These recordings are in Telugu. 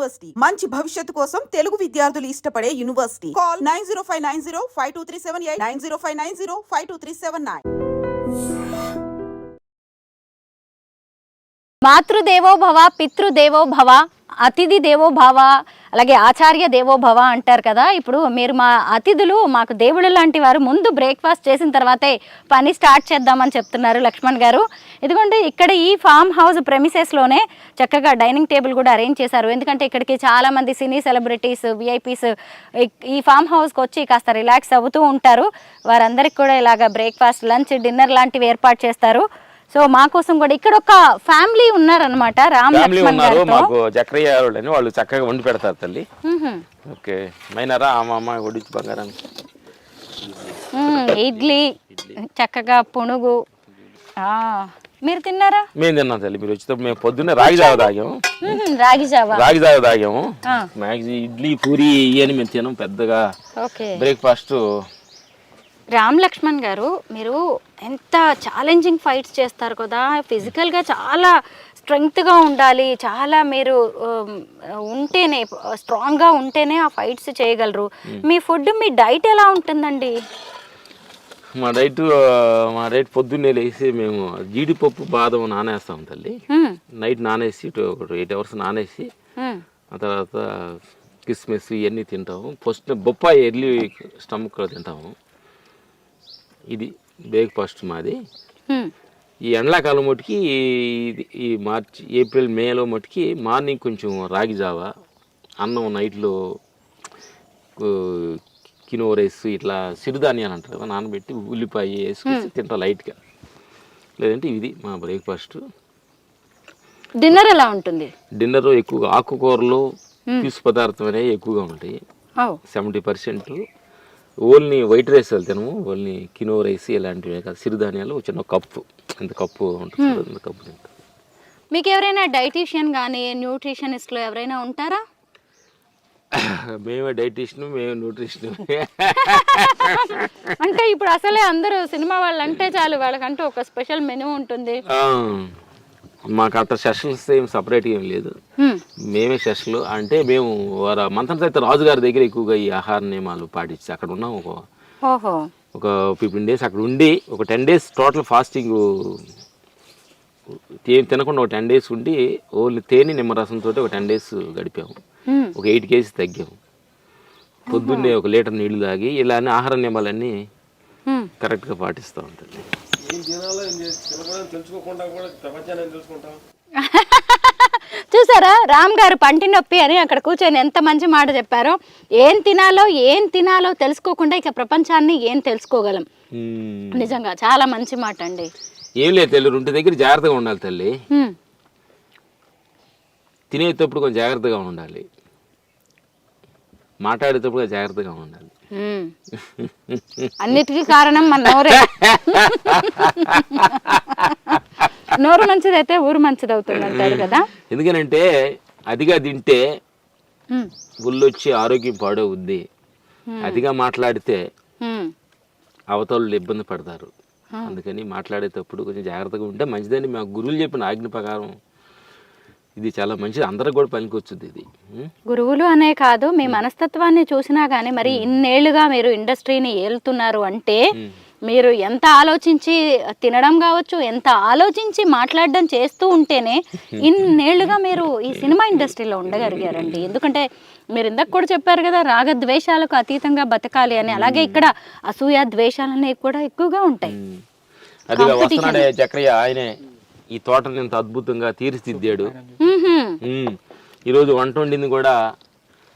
యూనివర్సిటీ మంచి భవిష్యత్తు కోసం తెలుగు విద్యార్థులు ఇష్టపడే యూనివర్సిటీ. కాల్ 9059052378 9059052379. మాతృదేవో భవ, పితృదేవో భవ, అతిథి దేవో భవ, అలాగే ఆచార్య దేవో భవ అంటారు కదా. ఇప్పుడు మీరు మా అతిథులు, మాకు దేవుడు లాంటి వారు. ముందు బ్రేక్ఫాస్ట్ చేసిన తర్వాతే పని స్టార్ట్ చేద్దామని చెప్తున్నారు లక్ష్మణ్ గారు. ఇదిగోండి, ఇక్కడ ఈ ఫామ్ హౌస్ ప్రెమిసెస్లోనే చక్కగా డైనింగ్ టేబుల్ కూడా అరేంజ్ చేశారు. ఎందుకంటే ఇక్కడికి చాలామంది సినీ సెలబ్రిటీస్, విఐపీస్ ఈ ఫామ్ హౌస్కి వచ్చి కాస్త రిలాక్స్ అవుతూ ఉంటారు. వారందరికీ కూడా ఇలాగ బ్రేక్ఫాస్ట్, లంచ్, డిన్నర్ లాంటివి ఏర్పాటు చేస్తారు. సో మా కోసం కూడా ఇక్కడ ఒక ఫ్యామిలీ ఉన్నారనమాట. రామ్ లక్ష్మణ్ గారు, మాకు చక్రయ్య వాళ్ళు చక్కగా వండి పెడతారు తల్లి. ఓకే, మైనారా అమ్మ ఒడిచి బంగారానికి ఇడ్లీ, చక్కగా పునుగు. మీరు తిన్నారా? మేము తిన్నాం తల్లి. మీరు వచ్చేటప్పుడు మేము పొద్దున్నే రాగి జావ తాగాము. రాగి జావ తాగాము. ఇడ్లీ, పూరి ఇవన్నీ మేము తిన్నాం పెద్దగా. బ్రేక్ఫాస్ట్. రామ్ లక్ష్మణ్ గారు, మీరు ఎంత ఛాలెంజింగ్ ఫైట్స్ చేస్తారు కదా. ఫిజికల్గా చాలా స్ట్రెంగ్త్గా ఉండాలి, చాలా మీరు ఉంటేనే, స్ట్రాంగ్గా ఉంటేనే ఆ ఫైట్స్ చేయగలరు. మీ ఫుడ్, మీ డైట్ ఎలా ఉంటుందండి? మా డైట్ పొద్దున్నే లేసి మేము జీడిపప్పు, బాదం నానేస్తాం తల్లి. నైట్ నానేసి ఒక 8 hours నానేసి ఆ తర్వాత కిస్మిస్ ఇవన్నీ తింటాము. ఫస్ట్ బొప్పాయి ఎర్లీ స్టమక్లో తింటాము. ఇది బ్రేక్ఫాస్ట్ మాది. ఈ ఎండాకాలం మటుకి ఈ మార్చి, ఏప్రిల్, మేలో మటుకి మార్నింగ్ కొంచెం రాగి జావ, అన్నం నైట్లో కినో రైస్, ఇట్లా సిరిధాన్యాలు అంటారు కదా, నానబెట్టి ఉల్లిపాయ వేసుకొచ్చి తింటాం లైట్గా. లేదంటే ఇది మా బ్రేక్ఫాస్ట్. డిన్నర్ ఎలా ఉంటుంది? డిన్నర్ ఎక్కువగా ఆకుకూరలు, పీసు పదార్థం అనేవి ఎక్కువగా ఉంటాయి. 70%. ఓన్లీ వైట్ రైస్ తినము, ఓన్లీ కినో రైస్ ఇలాంటివి కాదు, సిరిధాన్యాలు చిన్న కప్పు, అంత కప్పు ఉంటుంది, అంత కప్పు తింటాం. మీకు ఎవరైనా డైటీషియన్ కానీ న్యూట్రిషనిస్ట్లో ఎవరైనా ఉంటారా? మేమే డైటీషియన్, మేము న్యూట్రిషన్. అంటే ఇప్పుడు అసలే అందరూ సినిమా వాళ్ళు అంటే చాలు, వాళ్ళకంటూ ఒక స్పెషల్ మెనూ ఉంటుంది. మాకు అంత సెషన్స్ ఏం సపరేట్గా ఏం లేదు, మేమే సెషన్లు. అంటే మేము మంత్రం అయితే రాజుగారి దగ్గర ఎక్కువగా ఈ ఆహార నియమాలు పాటించి అక్కడ ఉన్నాం. ఒక 15 days అక్కడ ఉండి, ఒక 10 days టోటల్ ఫాస్టింగ్ ఏం తినకుండా ఒక 10 days ఉండి, ఓన్లీ తేనె నిమ్మరసంతో ఒక 10 days గడిపాము. ఒక 8 kgs తగ్గాము. పొద్దున్నే 1 లీటర్ నీళ్లు తాగి ఇలా అన్ని ఆహార నియమాలన్నీ కరెక్ట్గా పాటిస్తూ ఉంటుంది. చూసారా, రామ్ గారు పంటి నొప్పి అని అక్కడ కూర్చొని ఎంత మంచి మాట చెప్పారో. ఏం తినాలో తెలుసుకోకుండా ఇక ప్రపంచాన్ని ఏం తెలుసుకోగలం. నిజంగా చాలా మంచి మాట అండి. ఏం లేదు తల్లి, 2 దగ్గర జాగ్రత్తగా ఉండాలి తల్లి. తినేటప్పుడు కొంచెం జాగ్రత్తగా ఉండాలి, మాట్లాడేటప్పుడు జాగ్రత్తగా ఉండాలి. అన్నిటికీ కారణం మన నోరే. నోరు మంచిదైతే ఊరు మంచిది అవుతుంది అంటారు కదా. ఎందుకనంటే అదిగా తింటే గుళ్ళొచ్చి ఆరోగ్యం పాడవుద్ది, అదిగా మాట్లాడితే అవతలు ఇబ్బంది పడతారు. అందుకని మాట్లాడేటప్పుడు కొంచెం జాగ్రత్తగా ఉంటే మంచిదని మా గురువులు చెప్పిన ఆజ్ఞ ప్రకారం ఇది చాలా మంచిది, అందరికి కూడా పనికొచ్చుద్ది. ఇది గురువులు అనే కాదు, మీ మనస్తత్వాన్ని చూసినా కానీ మరి ఇన్నేళ్లుగా మీరు ఇండస్ట్రీని ఏలుతున్నారు అంటే మీరు ఎంత ఆలోచించి తినడం కావచ్చు, ఎంత ఆలోచించి మాట్లాడడం చేస్తూ ఉంటేనే ఇన్నేళ్లుగా మీరు ఈ సినిమా ఇండస్ట్రీలో ఉండగలిగారండి. ఎందుకంటే మీరు ఇందాక కూడా చెప్పారు కదా, రాగద్వేషాలకు అతీతంగా బతకాలి అని. అలాగే ఇక్కడ అసూయ, ద్వేషాలు అనేవి కూడా ఎక్కువగా ఉంటాయి. చక్రయ్య ఆయనే ఈ తోటని ఎంత అద్భుతంగా తీర్చిదిద్దాడు. ఈరోజు వంట వండింది కూడా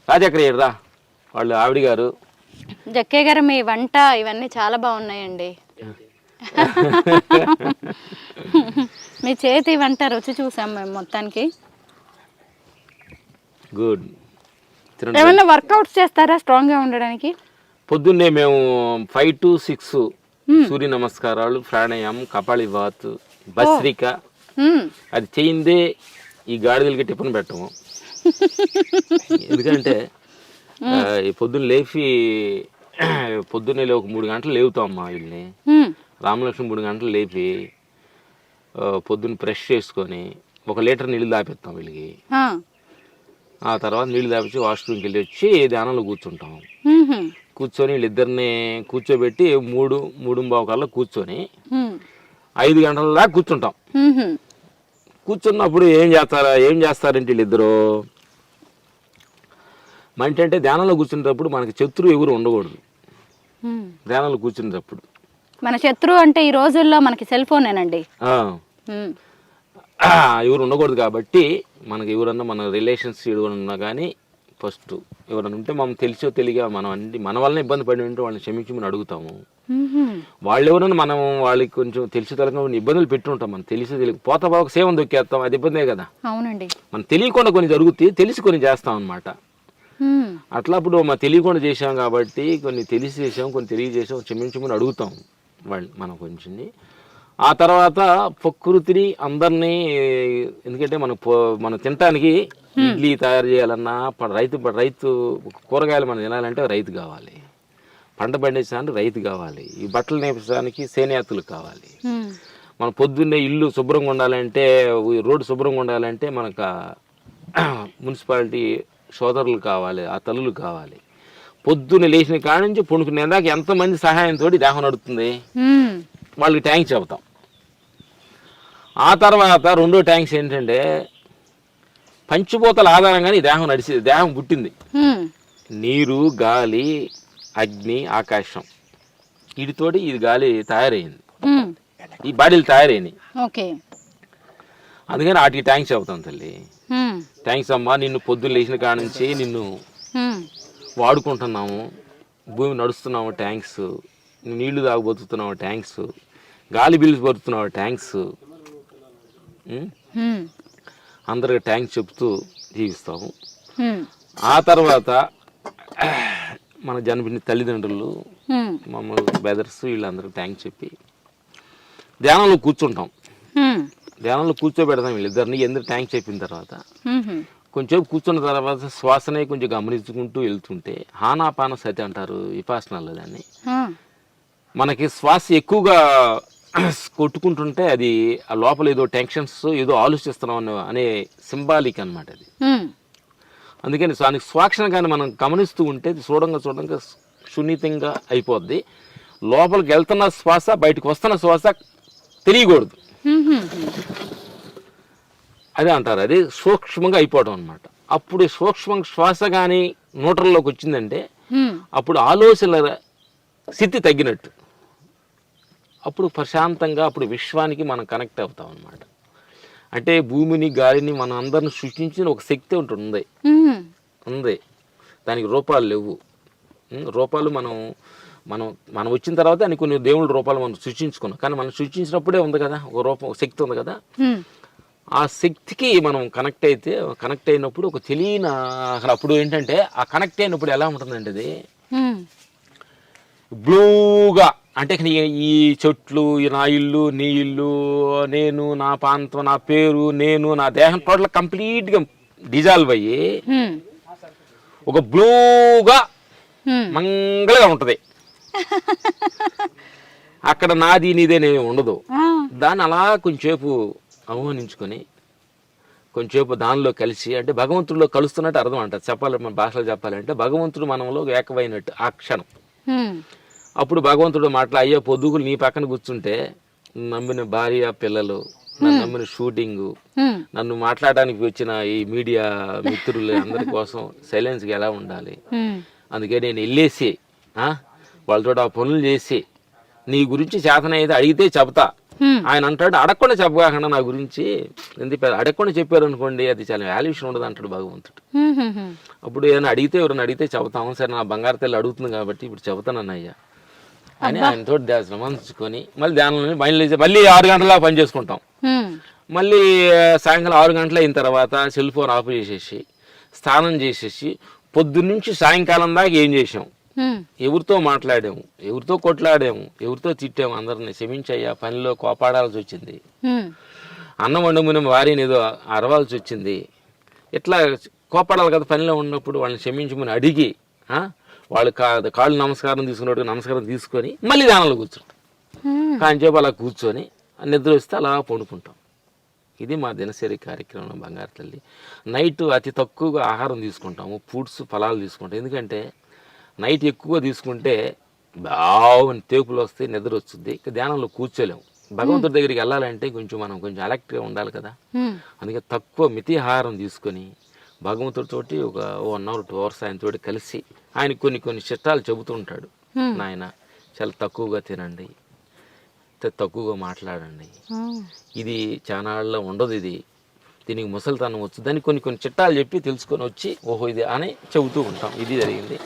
రాజక్రయ్య రా, వాళ్ళు ఆవిడ గారు. జక్కయ్య గారు, మీ వంట ఇవన్నీ చాలా బాగున్నాయండి. మీ చేతి వంట రుచి చూసాం మేము మొత్తానికి. గుడ్. ఏమన్నా వర్కౌట్స్ చేస్తారా స్ట్రాంగ్ గా ఉండడానికి? పొద్దున్నే మేము 5 to 6 సూర్య నమస్కారాలు, ప్రాణాయామం, కపాళివాత్, భస్రిక. అది చేయిందే ఈ గాడిదలకి టిఫిన్ పెట్టము. ఎందుకంటే పొద్దున్నే ఒక 3 గంటలు లేవుతాం అమ్మా వీళ్ళని. రామలక్ష్మి 3 గంటలు లేపి పొద్దున్న బ్రష్ చేసుకొని 1 లీటర్ నీళ్ళు తాపిస్తాం వీళ్ళకి. ఆ తర్వాత నీళ్ళు తాపించి వాష్రూమ్కి వెళ్ళి వచ్చి ధ్యానంలో కూర్చుంటాం. మ్మ్హ్మ్. కూర్చొని వీళ్ళిద్దరిని కూర్చోబెట్టి 3:15 కల్లా కూర్చొని 5 గంటల దాకా కూర్చుంటాం. మ్మ్హ్మ్. కూర్చున్నప్పుడు ఏం చేస్తారంటే వీళ్ళిద్దరు అంటే ధ్యానంలో కూర్చునేటప్పుడు మనకి శత్రువు ఎవరు ఉండకూడదు. మ్మ్. ధ్యానంలో కూర్చునేటప్పుడు మన శత్రువు అంటే ఈ రోజుల్లో మనకి సెల్ ఫోనేనండి. మ్మ్. ఎవరు ఉండకూడదు. కాబట్టి మనకి ఎవరన్నా మన రిలేషన్స్ ఎవరన్నా కానీ ఫస్ట్ ఎవరన్నా ఉంటే మనం తెలిసో తెలియగా మనం అన్ని మన వల్లనే ఇబ్బంది పడి ఉంటే వాళ్ళని క్షమించమని అడుగుతాము. మ్మ్హ్మ్. వాళ్ళు ఎవరన్నా మనం వాళ్ళకి కొంచెం తెలిసి తెలక ఇబ్బందులు పెట్టి ఉంటాం. మనం తెలిసి తెలియక పోతా బాగా సేవం దొక్కేస్తాం, అది ఇబ్బందే కదా. అవునండి. మనం తెలియకుండా కొన్ని జరుగుతాయి, తెలిసి కొన్ని చేస్తాం అనమాట. మ్మ్. అట్లా అప్పుడు మనం తెలియకుండా చేసాం కాబట్టి కొన్ని తెలిసి చేసాం, కొన్ని తెలియజేసాం, క్షమించమని అడుగుతాం వాళ్ళు మనం కొంచెం. ఆ తర్వాత ప్రకృతిని అందరినీ, ఎందుకంటే మనం తినటానికి ఇడ్లీ తయారు చేయాలన్నా రైతు కూరగాయలు మనం తినాలంటే రైతు కావాలి, పంట పండించడానికి రైతు కావాలి, ఈ బట్టలు నేర్పించడానికి చేనేతలు కావాలి. మ్మ్. మన పొద్దున్నే ఇల్లు శుభ్రంగా ఉండాలంటే, రోడ్డు శుభ్రంగా ఉండాలంటే మనకు మున్సిపాలిటీ సోదరులు కావాలి, ఆ తల్లులు కావాలి. పొద్దున్న లేచిన కాడ నుంచి పొనుకునేదాకా ఎంతమంది సహాయంతో దేహం నడుస్తుంది, మ్మ్. వాళ్ళకి ట్యాంక్స్ చెబుతాం. ఆ తర్వాత రెండో ట్యాంక్స్ ఏంటంటే పంచభూతాల ఆధారంగానే ఈ దేహం పుట్టింది. మ్మ్. నీరు, గాలి, అగ్ని, ఆకాశం, వీటితోటి ఇది గాలి తయారైంది, మ్మ్. ఈ బాడీలు తయారైనాయి. ఓకే. అందుకని వాటికి ట్యాంక్స్ చెబుతాం తల్లి. మ్మ్. థ్యాంక్స్ అమ్మా, నిన్ను పొద్దున్న లేచిన కాడ నుంచి నిన్ను మ్మ్. వాడుకుంటున్నాము, భూమి నడుస్తున్నాము, ట్యాంక్స్, నీళ్లు తాగబోతున్నావు, ట్యాంక్స్, గాలి బిల్లు పడుతున్నావు, ట్యాంక్స్. మ్మ్. అందరికి ట్యాంక్స్ చెప్తూ జీవిస్తాము. మ్మ్. ఆ తర్వాత మన జన్మని తల్లిదండ్రులు, మ్మ్. మమ్మల్ని బ్రదర్స్, వీళ్ళందరికీ ట్యాంక్స్ చెప్పి ధ్యానంలో కూర్చుంటాం. మ్మ్. ధ్యానంలో కూర్చోబెడతాం వీళ్ళిద్దరిని. ఎందుకు ట్యాంక్స్ చెప్పిన తర్వాత మ్మ్హ్మ్. కొంచెం కూర్చున్న తర్వాత శ్వాసనే కొంచెం గమనించుకుంటూ వెళ్తుంటే ఆనాపాన సతి అంటారు విపాసనాలో దాన్ని. ఆ. మనకి శ్వాస ఎక్కువగా కొట్టుకుంటుంటే అది ఆ లోపల ఏదో టెన్షన్స్, ఏదో ఆలోచిస్తున్నాం అనే సింబాలిక్ అనమాట అది. మ్మ్. అందుకని దానికి శ్వాసన కానీ మనం గమనిస్తూ ఉంటే చూడంగా సున్నితంగా అయిపోద్ది. లోపలికి వెళ్తున్న శ్వాస, బయటకు వస్తున్న శ్వాస తెలియకూడదు. మ్మ్హ్మ్. అదే అంటారు, అది సూక్ష్మంగా అయిపోవడం అనమాట. అప్పుడు సూక్ష్మ శ్వాస కానీ న్యూట్రల్లోకి వచ్చిందంటే మ్మ్. అప్పుడు ఆలోచనల స్థితి తగ్గినట్టు, అప్పుడు ప్రశాంతంగా, అప్పుడు విశ్వానికి మనం కనెక్ట్ అవుతాం అనమాట. అంటే భూమిని, గాలిని, మన అందరిని సృష్టించిన ఒక శక్తి ఉంటుంది. మ్మ్. ఉంది, దానికి రూపాలు లేవు. రూపాలు మనం వచ్చిన తర్వాత అని కొన్ని దేవుళ్ళ రూపాలు మనం సృష్టించుకున్నాం. కానీ మనం సృష్టించినప్పుడే ఉంది కదా ఒక రూపం, ఒక శక్తి ఉంది కదా. మ్మ్. ఆ శక్తికి మనం కనెక్ట్ అయినప్పుడు ఒక తెలియని అసలు అప్పుడు ఏంటంటే ఆ కనెక్ట్ అయినప్పుడు ఎలా ఉంటుందంటే అది మ్మ్. బ్లూగా, అంటే ఈ చెట్లు, నా ఇల్లు, నీ ఇల్లు, నేను, నా ప్రాంతం, నా పేరు, నేను, నా దేహం టోటల్ కంప్లీట్గా డిజాల్వ్ అయ్యి మ్మ్. ఒక బ్లూగా మ్మ్. మంగళగా ఉంటుంది. అక్కడ నాది నీదేనేమి ఉండదు. ఆ. దాన్ని అలా కొంచెంసేపు ఆహ్వానించుకొని కొంచెంసేపు దానిలో కలిసి, అంటే భగవంతుడిలో కలుస్తున్నట్టు అర్థం అంటారు. మన భాషలో చెప్పాలంటే భగవంతుడు మనలో ఏకమైనట్టు ఆ క్షణం. మ్మ్. అప్పుడు భగవంతుడు అయ్యో పొద్దుగులు నీ పక్కన కూర్చుంటే నమ్మిన భార్య, పిల్లలు, నన్ను నమ్మిన షూటింగు, మ్మ్. నన్ను మాట్లాడడానికి వచ్చిన ఈ మీడియా మిత్రులు అందరి కోసం సైలెన్స్గా ఎలా ఉండాలి. మ్మ్. అందుకే అందుకే నేను వెళ్ళేసి వాళ్ళతో ఆ పనులు చేసి నీ గురించి చేతనైతే అడిగితే చెప్తా. మ్మ్. ఆయన అంటాడు అడగకుండా చెప్పకుండా నా గురించి ఎందుకు అడగకుండా చెప్పారు అనుకోండి, అది చాలా వాల్యుయేషన్ ఉండదు అంటాడు భగవంతుడు. మ్మ్. అప్పుడు ఏదైనా ఎవరైనా అడిగితే చెబుతాము. సరే నా బంగారు తల్లి అడుగుతుంది కాబట్టి ఇప్పుడు చెబుతానన్నయ్యా అని ఆయనతో రమంచుకొని మళ్ళీ ధ్యానంలో మళ్ళీ 6 గంటల పని చేసుకుంటాం. మ్మ్. మళ్ళీ సాయంకాలం 6 గంటలు అయిన తర్వాత సెల్ ఫోన్ ఆఫ్ చేసేసి స్నానం చేసేసి పొద్దున్నుంచి సాయంకాలం దాకా ఏం చేసాం, మ్మ్. ఎవరితో మాట్లాడాము, ఎవరితో కొట్లాడాము, ఎవరితో తిట్టాము, అందరిని క్షమించయ్యా, పనిలో కోపాడాల్సి వచ్చింది, మ్మ్. అన్నం వండుకునే వారిని ఏదో అరవాల్సి వచ్చింది, ఇట్లా కోపాడాలి కదా పనిలో ఉన్నప్పుడు. వాళ్ళని క్షమించమని అడిగి వాళ్ళు కాళ్ళు నమస్కారం తీసుకున్నట్టు నమస్కారం తీసుకొని మళ్ళీ ధ్యానంలో కూర్చుంటాం. మ్మ్. కాంచేపు అలా కూర్చొని నిద్ర వస్తే అలా పండుకుంటాం. ఇది మా దినచర్య కార్యక్రమం బంగారు తల్లి. నైట్ అతి తక్కువగా ఆహారం తీసుకుంటాము, ఫ్రూట్స్ ఫలాలు తీసుకుంటాం. ఎందుకంటే నైట్ ఎక్కువ తీసుకుంటే బాగుని తేపులు వస్తాయి, నిద్ర వస్తుంది, ఇక ధ్యానంలో కూర్చోలేము. భగవంతుడి దగ్గరికి వెళ్ళాలంటే కొంచెం అలర్ట్గా ఉండాలి కదా. అందుకే తక్కువ మితి ఆహారం తీసుకొని భగవంతుడితోటి ఒక 1 hour 2 hours ఆయనతోటి కలిసి ఆయన కొన్ని చిట్టాలు చెబుతూ ఉంటాడు. నాయన చాలా తక్కువగా తినండి, తక్కువగా మాట్లాడండి, ఇది చానాళ్ళలో ఉండదు, దీనికి ముసలితనం వచ్చు, దాన్ని కొన్ని చిట్టాలు చెప్పి తెలుసుకొని వచ్చి ఓహో ఇది అని చెబుతూ ఉంటాం. ఇది జరిగింది.